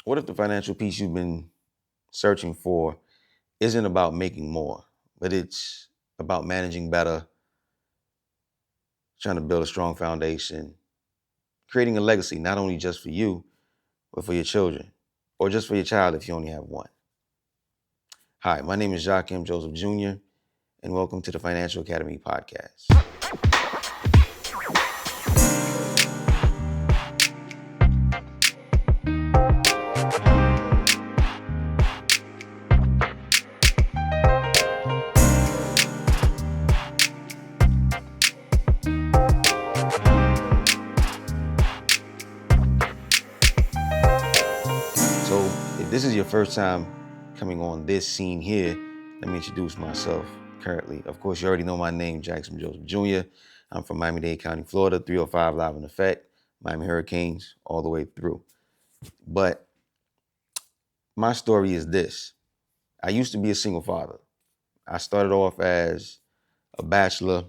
What if the financial peace you've been searching for isn't about making more, but it's about managing better, trying to build a strong foundation, creating a legacy, not only just for you, but for your children, or just for your child if you only have one? Hi, my name is Jacques M. Jr., and welcome to the Financial Academy podcast. So, if this is your first time coming on this scene here, let me introduce myself currently. Of course, you already know my name, Jacques M. Jr. I'm from Miami-Dade County, Florida, 305 live in effect, Miami Hurricanes all the way through. But my story is this. I used to be a single father. I started off as a bachelor,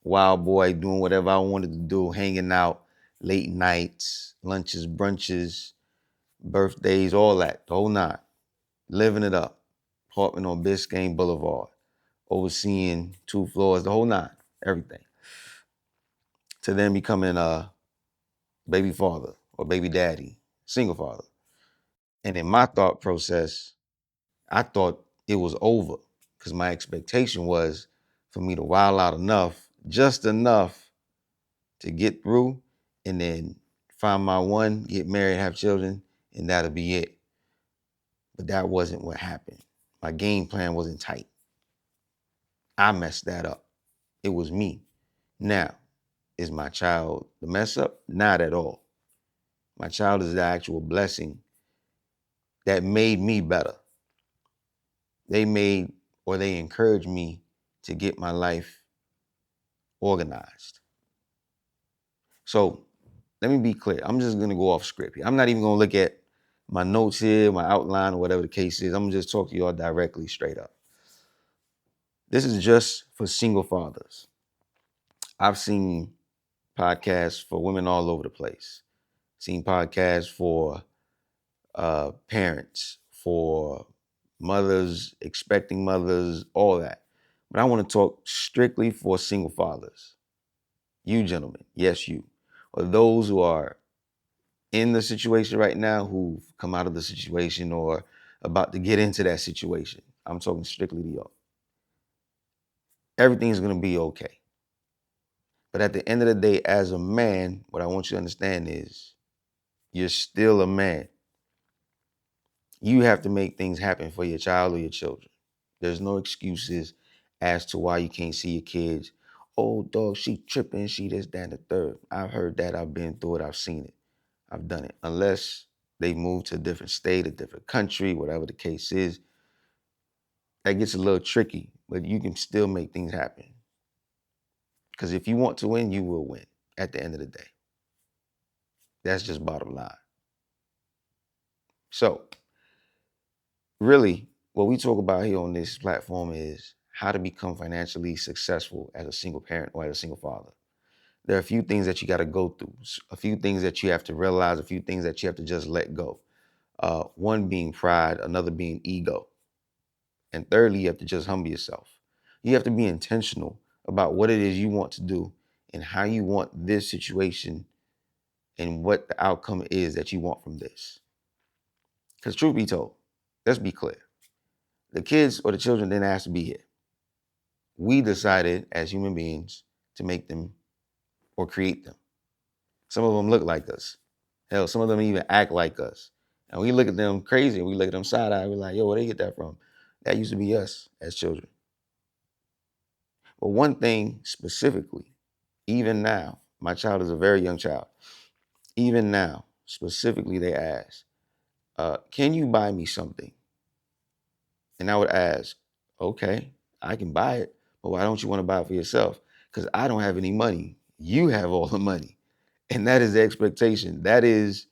wild boy, doing whatever I wanted to do, hanging out, late nights, lunches, brunches, birthdays, all that, the whole nine, living it up. Apartment on Biscayne Boulevard, overseeing 2 floors, the whole nine, everything. To then becoming a baby father or baby daddy, single father. And in my thought process, I thought it was over because my expectation was for me to wild out enough, just enough to get through and then find my one, get married, have children, and that'll be it. But that wasn't what happened. My game plan wasn't tight. I messed that up. It was me. Now, is my child the mess up? Not at all. My child is the actual blessing that made me better. They encouraged me to get my life organized. So let me be clear. I'm just gonna go off script here. I'm not even gonna look at my notes here, my outline, or whatever the case is. I'm gonna just talk to y'all directly, straight up. This is just for single fathers. I've seen podcasts for women all over the place. Seen podcasts for parents, for mothers, expecting mothers, all that. But I want to talk strictly for single fathers. You gentlemen, yes, you. Or those who are in the situation right now, who've come out of the situation or about to get into that situation. I'm talking strictly to y'all. Everything's going to be okay. But at the end of the day, as a man, what I want you to understand is you're still a man. You have to make things happen for your child or your children. There's no excuses as to why you can't see your kids. Oh, dog, she tripping, she this, that, and the third. I've heard that, I've been through it, I've seen it. I've done it. Unless they move to a different state, a different country, whatever the case is, that gets a little tricky, but you can still make things happen. Because if you want to win, you will win at the end of the day. That's just bottom line. So, really, what we talk about here on this platform is how to become financially successful as a single parent or as a single father. There are a few things that you got to go through, a few things that you have to realize, a few things that you have to just let go. One being pride, another being ego. And thirdly, you have to just humble yourself. You have to be intentional about what it is you want to do and how you want this situation and what the outcome is that you want from this. Because truth be told, let's be clear. The kids or the children didn't ask to be here. We decided as human beings to make them or create them. Some of them look like us. Hell, some of them even act like us. And we look at them crazy. We look at them side-eye. We're like, yo, where they get that from? That used to be us as children. But one thing specifically, even now, my child is a very young child. Even now, specifically, they ask, can you buy me something? And I would ask, okay, I can buy it, but why don't you want to buy it for yourself? Because I don't have any money. You have all the money. And that is the expectation. That is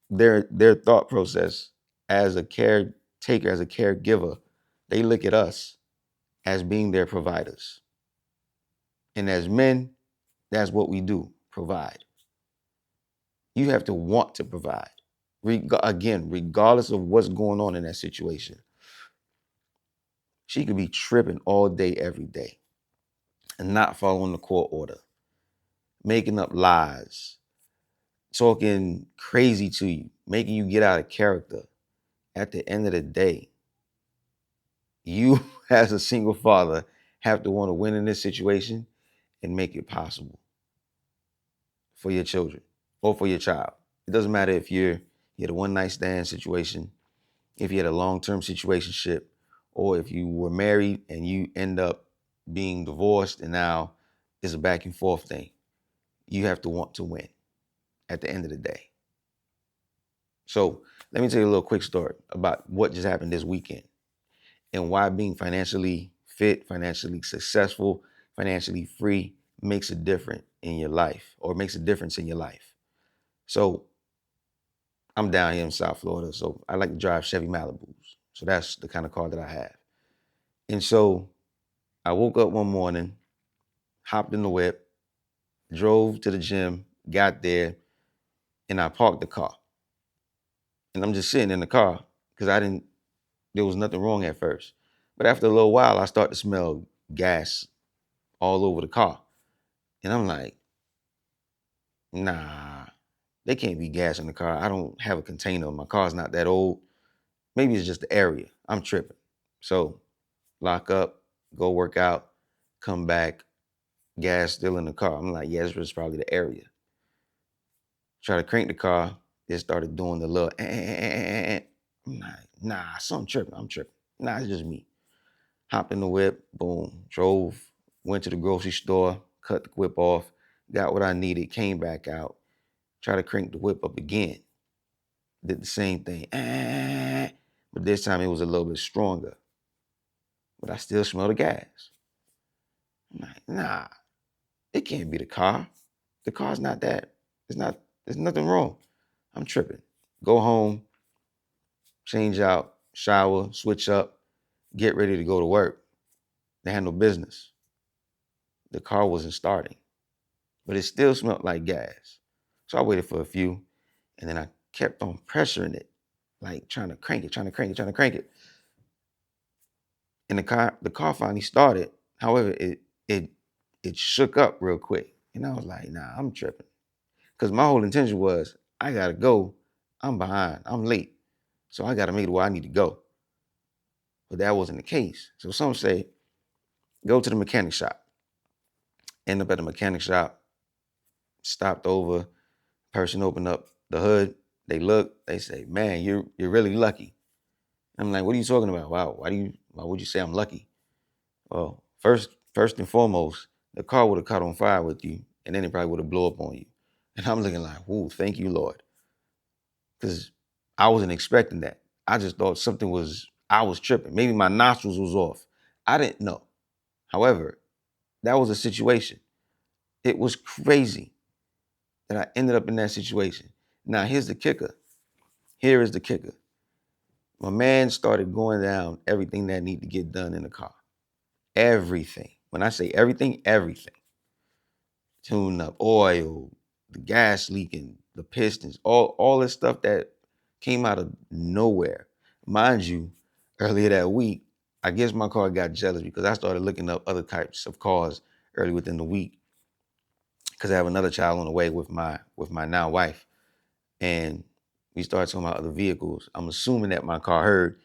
their thought process as a caretaker, as a caregiver. They look at us as being their providers. And as men, that's what we do, provide. You have to want to provide. Again, regardless of what's going on in that situation, she could be tripping all day, every day, and not following the court order, making up lies, talking crazy to you, making you get out of character. At the end of the day, you as a single father have to want to win in this situation and make it possible for your children or for your child. It doesn't matter if you had a one-night stand situation, if you had a long-term situationship, or if you were married and you end up being divorced and now it's a back and forth thing. You have to want to win at the end of the day. So let me tell you a little quick story about what just happened this weekend and why being financially fit, financially successful, financially free makes a difference in your life or makes a difference in your life. So I'm down here in South Florida, so I like to drive Chevy Malibus. So that's the kind of car that I have. And so I woke up one morning, hopped in the whip, drove to the gym, got there, and I parked the car. And I'm just sitting in the car because there was nothing wrong at first. But after a little while, I start to smell gas all over the car. And I'm like, nah, there can't be gas in the car. I don't have a container. My car's not that old. Maybe it's just the area. I'm tripping. So lock up, go work out, come back, gas still in the car. I'm like, yeah, this was probably the area. Try to crank the car. It started doing the little, I'm like, nah, something tripping. I'm tripping. Nah, it's just me. Hopped in the whip, boom, drove, went to the grocery store, cut the whip off, got what I needed, came back out, tried to crank the whip up again. Did the same thing. But this time it was a little bit stronger. But I still smell the gas. I'm like, nah, it can't be the car. The car's not that. There's nothing wrong. I'm tripping. Go home, change out, shower, switch up, get ready to go to work. They had no business. The car wasn't starting, but it still smelled like gas. So I waited for a few, and then I kept on pressuring it, like trying to crank it. And the car finally started. However, it shook up real quick. And I was like, nah, I'm tripping. Because my whole intention was, I gotta go. I'm behind. I'm late. So I gotta make it where I need to go. But that wasn't the case. So some say, go to the mechanic shop. End up at the mechanic shop, stopped over, person opened up the hood, they look, they say, man, you're really lucky. I'm like, what are you talking about? Wow, why would you say I'm lucky? Well, first and foremost, the car would have caught on fire with you, and then it probably would have blown up on you. And I'm looking like, whoa, thank you, Lord. Because I wasn't expecting that. I just thought I was tripping. Maybe my nostrils was off. I didn't know. However, that was a situation. It was crazy that I ended up in that situation. Now, here's the kicker. Here is the kicker. My man started going down everything that needed to get done in the car. Everything. When I say everything, everything. Tune up, oil, the gas leaking, the pistons, all this stuff that came out of nowhere. Mind you, earlier that week, I guess my car got jealous because I started looking up other types of cars early within the week because I have another child on the way with my now wife. And we started talking about other vehicles. I'm assuming that my car heard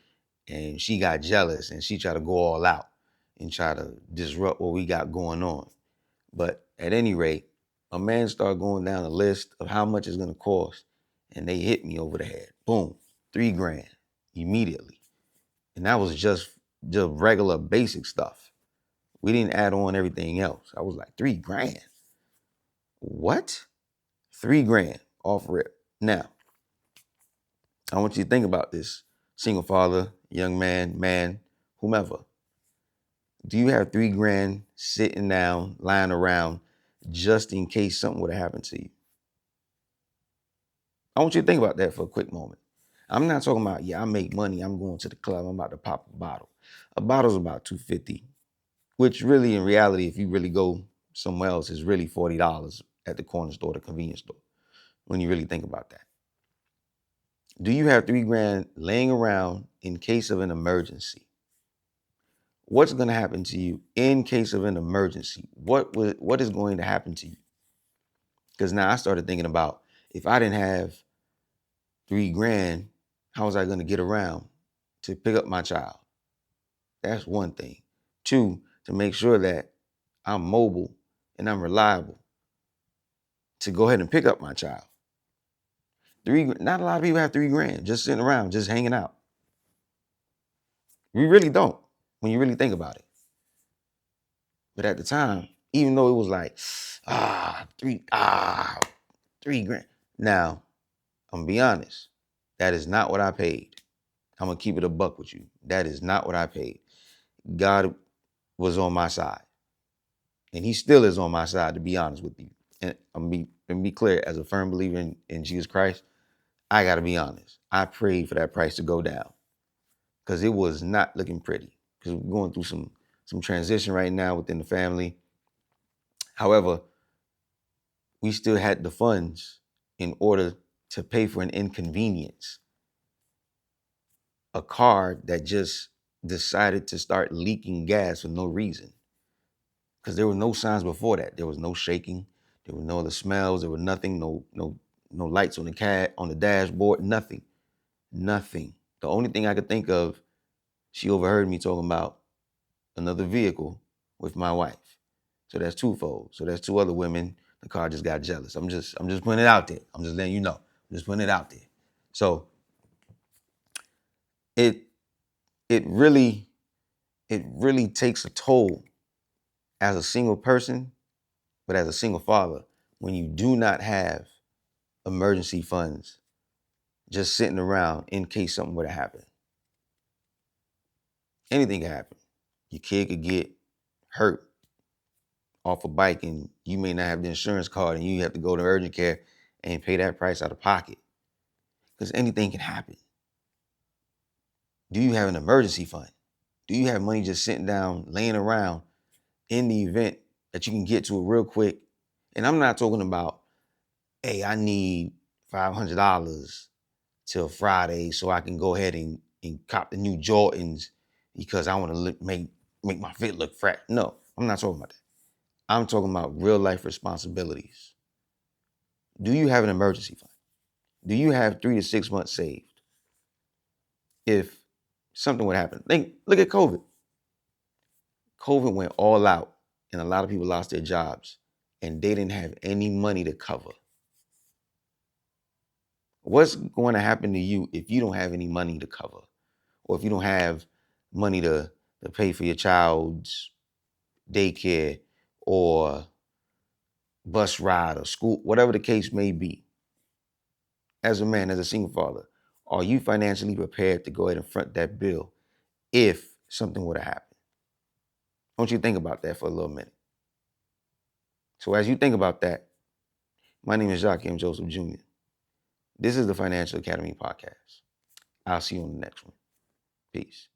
and she got jealous and she tried to go all out and try to disrupt what we got going on. But at any rate, a man started going down a list of how much it's gonna cost, and they hit me over the head. Boom, $3,000 immediately. And that was just regular basic stuff. We didn't add on everything else. I was like, $3,000? What? $3,000 off rip. Now, I want you to think about this. Single father, young man, whomever. Do you have $3,000 sitting down, lying around, just in case something would have happened to you? I want you to think about that for a quick moment. I'm not talking about, I make money, I'm going to the club, I'm about to pop a bottle. A bottle's about $2.50, which really, in reality, if you really go somewhere else, is really $40 at the corner store, the convenience store, when you really think about that. Do you have 3 grand laying around in case of an emergency? What's going to happen to you in case of an emergency? What is going to happen to you? Because now I started thinking about, if I didn't have 3 grand, how was I going to get around to pick up my child? That's one thing. 2, to make sure that I'm mobile and I'm reliable to go ahead and pick up my child. Not a lot of people have 3 grand just sitting around, just hanging out. We really don't, when you really think about it. But at the time, even though it was like, 3 grand. Now, I'm gonna be honest, that is not what I paid. I'm gonna keep it a buck with you. That is not what I paid. God was on my side. And he still is on my side, to be honest with you. And let me be clear, as a firm believer in Jesus Christ, I gotta be honest. I prayed for that price to go down, because it was not looking pretty. Because we're going through some transition right now within the family. However, we still had the funds in order to pay for an inconvenience. A car that just decided to start leaking gas for no reason. Because there were no signs before that. There was no shaking. There were no other smells. There were nothing. No lights on the dashboard. Nothing. Nothing. The only thing I could think of, she overheard me talking about another vehicle with my wife. So that's twofold. So that's 2 other women. The car just got jealous. I'm just putting it out there. I'm just letting you know. I'm just putting it out there. So it really takes a toll as a single person, but as a single father, when you do not have emergency funds just sitting around in case something were to happen. Anything can happen. Your kid could get hurt off a bike and you may not have the insurance card and you have to go to urgent care and pay that price out of pocket. Because anything can happen. Do you have an emergency fund? Do you have money just sitting down, laying around in the event that you can get to it real quick? And I'm not talking about, hey, I need $500 till Friday so I can go ahead and cop the new Jordans because I want to make my fit look fresh. No, I'm not talking about that. I'm talking about real life responsibilities. Do you have an emergency fund? Do you have 3 to 6 months saved? If something would happen. Look at COVID. COVID went all out and a lot of people lost their jobs and they didn't have any money to cover. What's going to happen to you if you don't have any money to cover? Or if you don't have money to pay for your child's daycare or bus ride or school, whatever the case may be? As a man, as a single father, are you financially prepared to go ahead and front that bill if something were to happen? I want you to think about that for a little minute. So as you think about that, my name is Jacques M. Jr. This is the Financial Academy Podcast. I'll see you on the next one. Peace.